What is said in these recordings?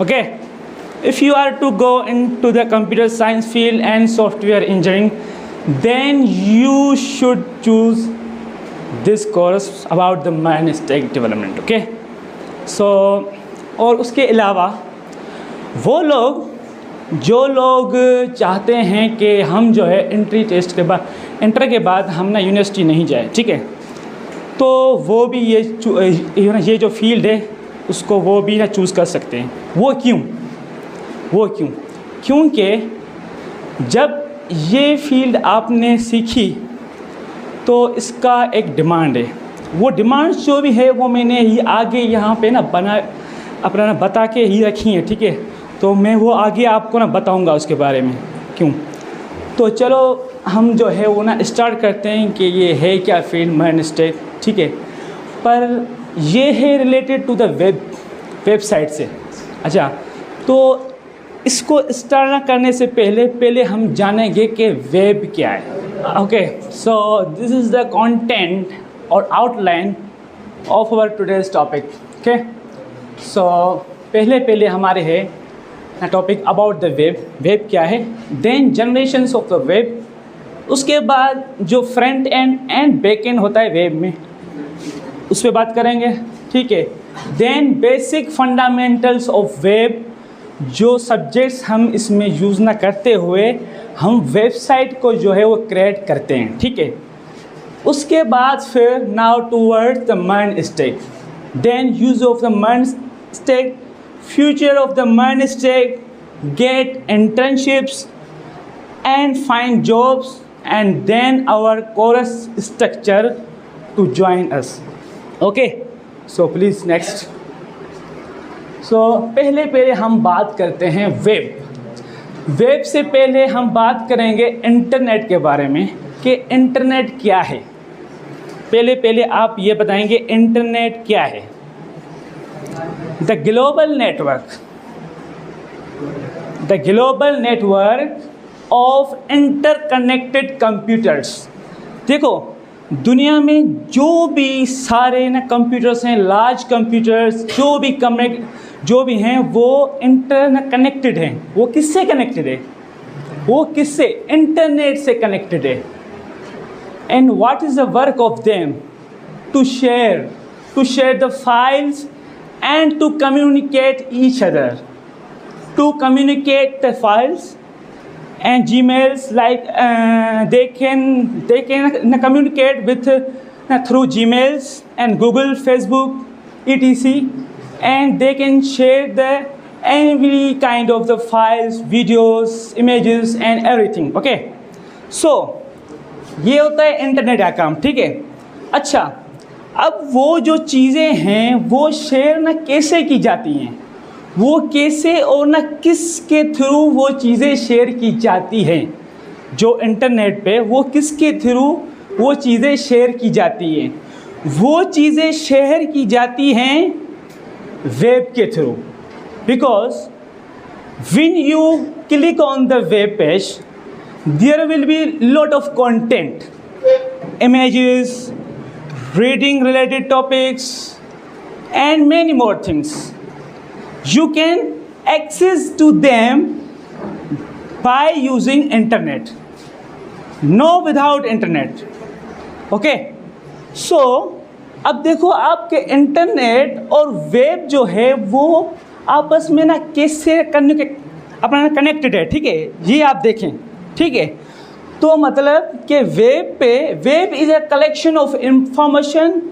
Okay, if you are to go into the computer science field and software engineering, then you should choose this course about the mind stack development. Okay, so और उसके अलावा वो लोग जो लोग चाहते हैं कि हम जो है इंटर के बाद हम ना यूनिवर्सिटी नहीं जाए, ठीक है, तो वो भी ये जो फील्ड है उसको वो भी ना चूज़ कर सकते हैं। वो क्यों? क्योंकि जब ये फील्ड आपने सीखी तो इसका एक डिमांड है। वो डिमांड जो भी है वो मैंने ही आगे यहाँ पे ना अपना बता के ही रखी है, ठीक है, तो मैं वो आगे आपको ना बताऊँगा उसके बारे में क्यों। तो चलो हम जो है वो ना स्टार्ट करते हैं कि ये है क्या फील्ड माइंड स्टेक, ठीक है, पर ये है रिलेटेड टू द वेबसाइट से। अच्छा, तो इसको स्टार्ट करने से पहले हम जानेंगे कि वेब क्या है। Okay, so this is the content और outline of our today's topic. Okay, so पहले हमारे है ना टॉपिक अबाउट द वेब क्या है, then generations of the web, उसके बाद जो फ्रंट एंड बैक एंड होता है वेब में उस पर बात करेंगे, ठीक है, then basic fundamentals of web, जो सब्जेक्ट्स हम इसमें यूज़ ना करते हुए हम वेबसाइट को जो है वो क्रिएट करते हैं, ठीक है, उसके बाद फिर now towards the mind stake, then use of the mind stake, future of the mind stake, get internships and find jobs, and then our course structure to join us. Okay, so please next. So पहले हम बात करते हैं web से पहले हम बात करेंगे इंटरनेट के बारे में कि इंटरनेट क्या है। पहले आप ये बताएंगे इंटरनेट क्या है। The global network of interconnected computers. देखो, दुनिया में जो भी सारे ना कंप्यूटर्स हैं, लार्ज कंप्यूटर्स जो भी हैं वो इंटरकनेक्टेड हैं। वो किससे कनेक्टेड है? वो किससे? इंटरनेट से कनेक्टेड है। And what is the work of them? To share the files and to communicate each other, to communicate the files and Gmails, like they can communicate with through Gmails and Google, Facebook, etc. And they can share the every kind of the files, videos, images and everything. Okay, so ये होता है internet का काम, ठीक है। अच्छा, अब वो जो चीज़ें हैं वो शेयर ना कैसे की जाती हैं, वो कैसे और ना किसके थ्रू वो चीज़ें शेयर की जाती हैं, जो इंटरनेट पे वो किसके थ्रू वो चीज़ें शेयर की जाती हैं? वो चीज़ें शेयर की जाती हैं वेब के through, because when you click on the web page there will be lot of content, images, reading related topics and many more things. You can access to them by using internet, no without internet. Okay, so अब देखो आपके internet और web जो है वो आपस में ना कैसे अपना कनेक्टेड है, ठीक है, ये आप देखें, ठीक है। तो मतलब कि web is a collection of information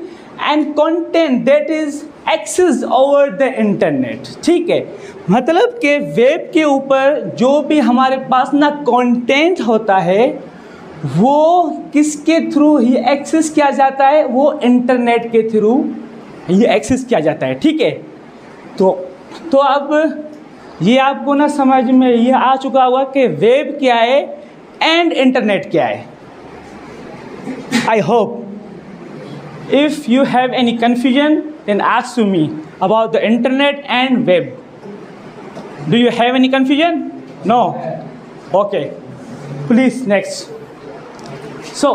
and content that is access over the internet, ठीक है। मतलब कि वेब के ऊपर जो भी हमारे पास ना कंटेंट होता है वो किसके थ्रू ही एक्सेस किया जाता है? वो इंटरनेट के थ्रू ही एक्सेस किया जाता है, ठीक है। तो अब ये आपको ना समझ में ये आ चुका होगा कि वेब क्या है एंड इंटरनेट क्या है। I hope if you have any confusion then ask to me about the internet and web. Do you have any confusion? No? Okay, please next. So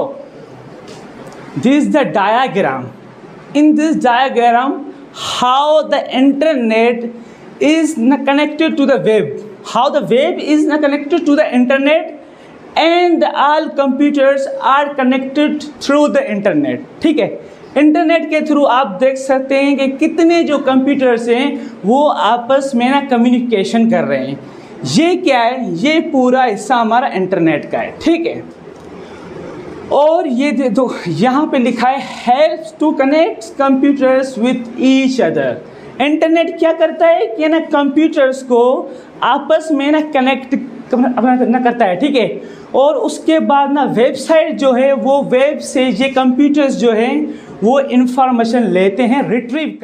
this is the diagram. In this diagram how the internet is connected to the web. How the web is connected to the internet, and all computers are connected through the internet. ठीक है, internet के through आप देख सकते हैं कि कितने जो कंप्यूटर्स हैं वो आपस में ना कम्युनिकेशन कर रहे हैं। ये क्या है, ये पूरा हिस्सा हमारा इंटरनेट का है। ठीक है, और ये तो यहाँ पे लिखा है helps to connect computers with each other. Internet क्या करता है कि ना कंप्यूटर्स को आपस में ना कनेक्ट ना करता है। ठीक है, और उसके बाद ना वेबसाइट जो है वो वेब से ये कंप्यूटर्स जो है वो इंफॉर्मेशन लेते हैं, रिट्रीव करते हैं।